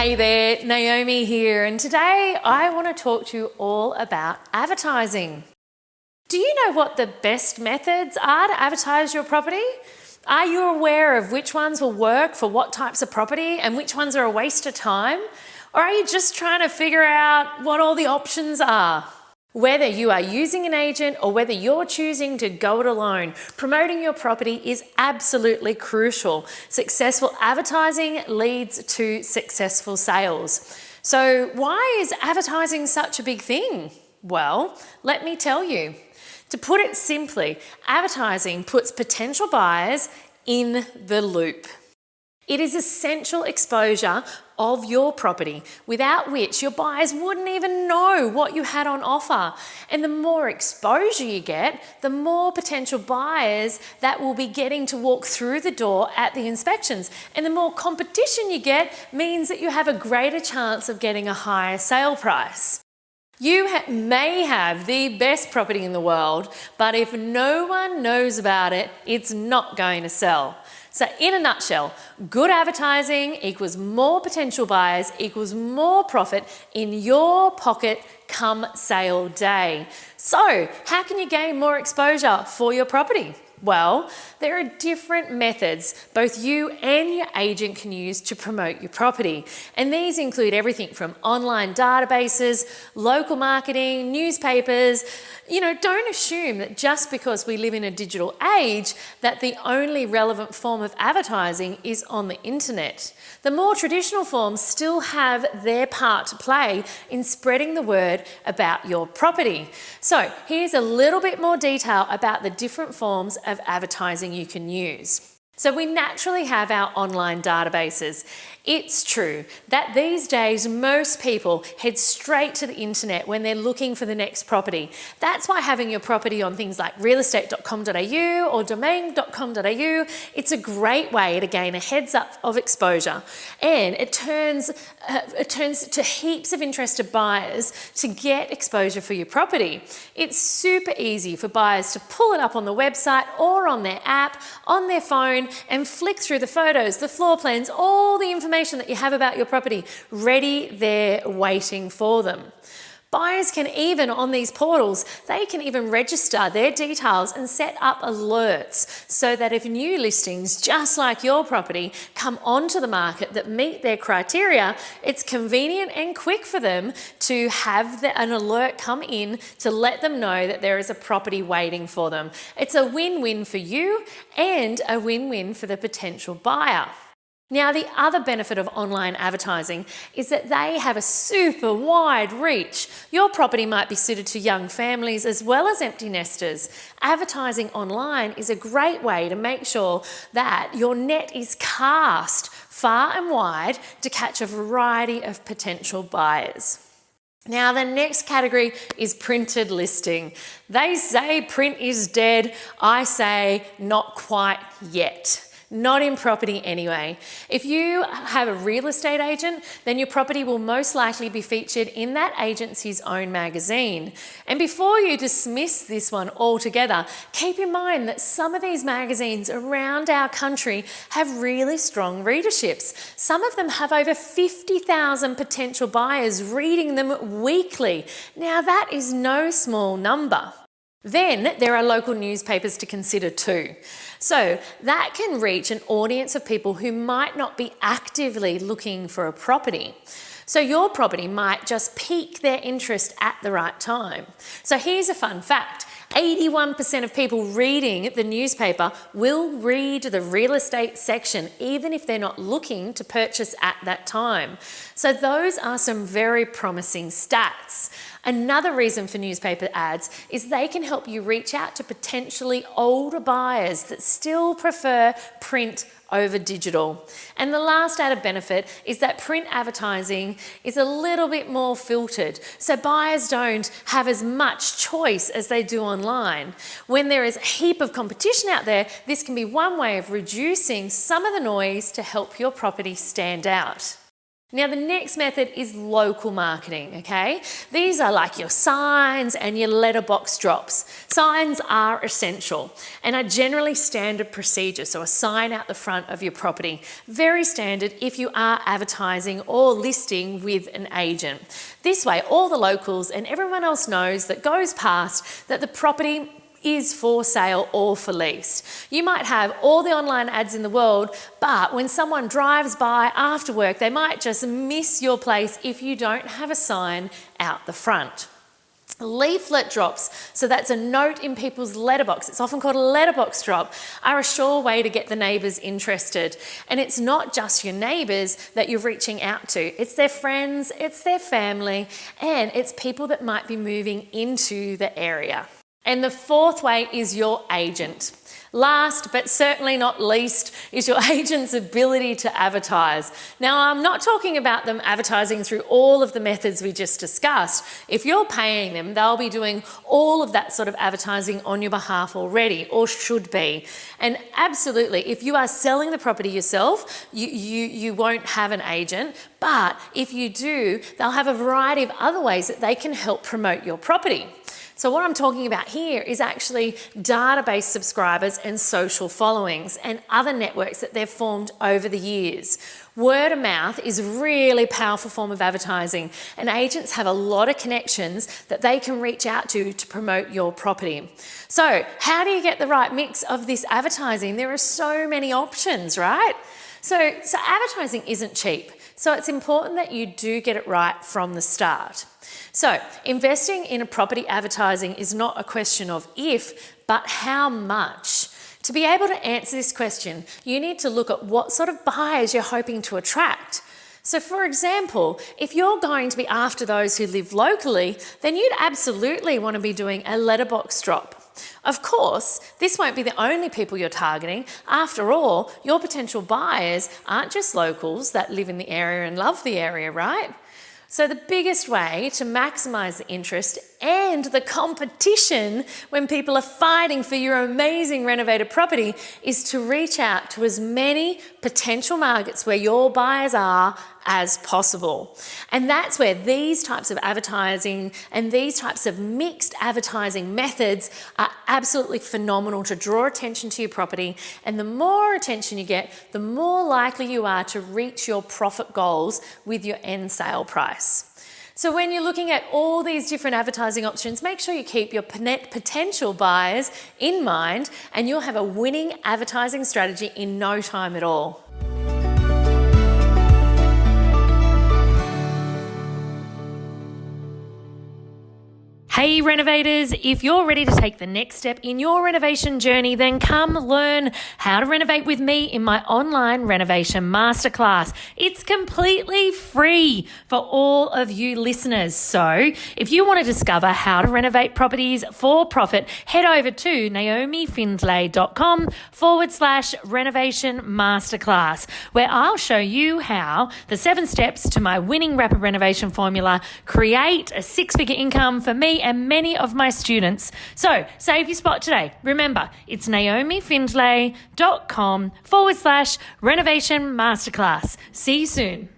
Hey there, Naomi here, and today I want to talk to you all about advertising. Do you know what the best methods are to advertise your property? Are you aware of which ones will work for what types of property and which ones are a waste of time? Or are you just trying to figure out what all the options are? Whether you are using an agent or whether you're choosing to go it alone, promoting your property is absolutely crucial. Successful advertising leads to successful sales. So why is advertising such a big thing? Well, let me tell you. To put it simply, advertising puts potential buyers in the loop. It is essential exposure of your property, without which your buyers wouldn't even know what you had on offer. And the more exposure you get, the more potential buyers that will be getting to walk through the door at the inspections. And the more competition you get means that you have a greater chance of getting a higher sale price. You may have the best property in the world, but if no one knows about it, it's not going to sell. So in a nutshell, good advertising equals more potential buyers equals more profit in your pocket come sale day. So how can you gain more exposure for your property? Well, there are different methods both you and your agent can use to promote your property. And these include everything from online databases, local marketing, newspapers. Don't assume that just because we live in a digital age that the only relevant form of advertising is on the internet. The more traditional forms still have their part to play in spreading the word about your property. So here's a little bit more detail about the different forms of advertising you can use. So we naturally have our online databases. It's true that these days most people head straight to the internet when they're looking for the next property. That's why having your property on things like realestate.com.au or domain.com.au, it's a great way to gain a heads up of exposure, and it turns to heaps of interested buyers to get exposure for your property. It's super easy for buyers to pull it up on the website or on their app, on their phone, and flick through the photos, the floor plans, all the information that you have about your property ready there waiting for them. Buyers can even, on these portals, they can even register their details and set up alerts so that if new listings just like your property come onto the market that meet their criteria, it's convenient and quick for them to have an alert come in to let them know that there is a property waiting for them. It's a win-win for you and a win-win for the potential buyer. Now, the other benefit of online advertising is that they have a super wide reach. Your property might be suited to young families as well as empty nesters. Advertising online is a great way to make sure that your net is cast far and wide to catch a variety of potential buyers. Now, the next category is printed listing. They say print is dead. I say not quite yet. Not in property anyway. If you have a real estate agent, then your property will most likely be featured in that agency's own magazine. And before you dismiss this one altogether, keep in mind that some of these magazines around our country have really strong readerships. Some of them have over 50,000 potential buyers reading them weekly. Now, that is no small number. Then there are local newspapers to consider too. So that can reach an audience of people who might not be actively looking for a property. So your property might just pique their interest at the right time. So here's a fun fact. 81% of people reading the newspaper will read the real estate section, even if they're not looking to purchase at that time. So those are some very promising stats. Another reason for newspaper ads is they can help you reach out to potentially older buyers that still prefer print over digital. And the last added benefit is that print advertising is a little bit more filtered, so buyers don't have as much choice as they do online. When there is a heap of competition out there, this can be one way of reducing some of the noise to help your property stand out. Now, the next method is local marketing, okay? These are like your signs and your letterbox drops. Signs are essential and are generally standard procedure, so a sign out the front of your property. Very standard if you are advertising or listing with an agent. This way, all the locals and everyone else knows that goes past that the property is for sale or for lease. You might have all the online ads in the world, but when someone drives by after work, they might just miss your place if you don't have a sign out the front. Leaflet drops, so that's a note in people's letterbox, it's often called a letterbox drop, are a sure way to get the neighbours interested. And it's not just your neighbours that you're reaching out to, it's their friends, it's their family, and it's people that might be moving into the area. And the fourth way is your agent. Last, but certainly not least, is your agent's ability to advertise. Now, I'm not talking about them advertising through all of the methods we just discussed. If you're paying them, they'll be doing all of that sort of advertising on your behalf already, or should be. And absolutely, if you are selling the property yourself, you won't have an agent, but if you do, they'll have a variety of other ways that they can help promote your property. So what I'm talking about here is actually database subscribers and social followings and other networks that they've formed over the years. Word of mouth is a really powerful form of advertising, and agents have a lot of connections that they can reach out to promote your property. So how do you get the right mix of this advertising? There are so many options, right? So advertising isn't cheap. So it's important that you do get it right from the start. So investing in a property advertising is not a question of if, but how much. To be able to answer this question, you need to look at what sort of buyers you're hoping to attract. So for example, if you're going to be after those who live locally, then you'd absolutely want to be doing a letterbox drop. Of course, this won't be the only people you're targeting. After all, your potential buyers aren't just locals that live in the area and love the area, right? So the biggest way to maximise the interest and the competition when people are fighting for your amazing renovated property is to reach out to as many potential markets where your buyers are as possible. And that's where these types of advertising and these types of mixed advertising methods are absolutely phenomenal to draw attention to your property. And the more attention you get, the more likely you are to reach your profit goals with your end sale price. So when you're looking at all these different advertising options, make sure you keep your potential buyers in mind, and you'll have a winning advertising strategy in no time at all. Hey renovators, if you're ready to take the next step in your renovation journey, then come learn how to renovate with me in my online renovation masterclass. It's completely free for all of you listeners. So if you want to discover how to renovate properties for profit, head over to naomifindlay.com/renovation masterclass, where I'll show you how the 7 steps to my winning rapid renovation formula create a 6-figure income for me and many of my students. So save your spot today. Remember, it's naomifindlay.com/renovation masterclass. See you soon.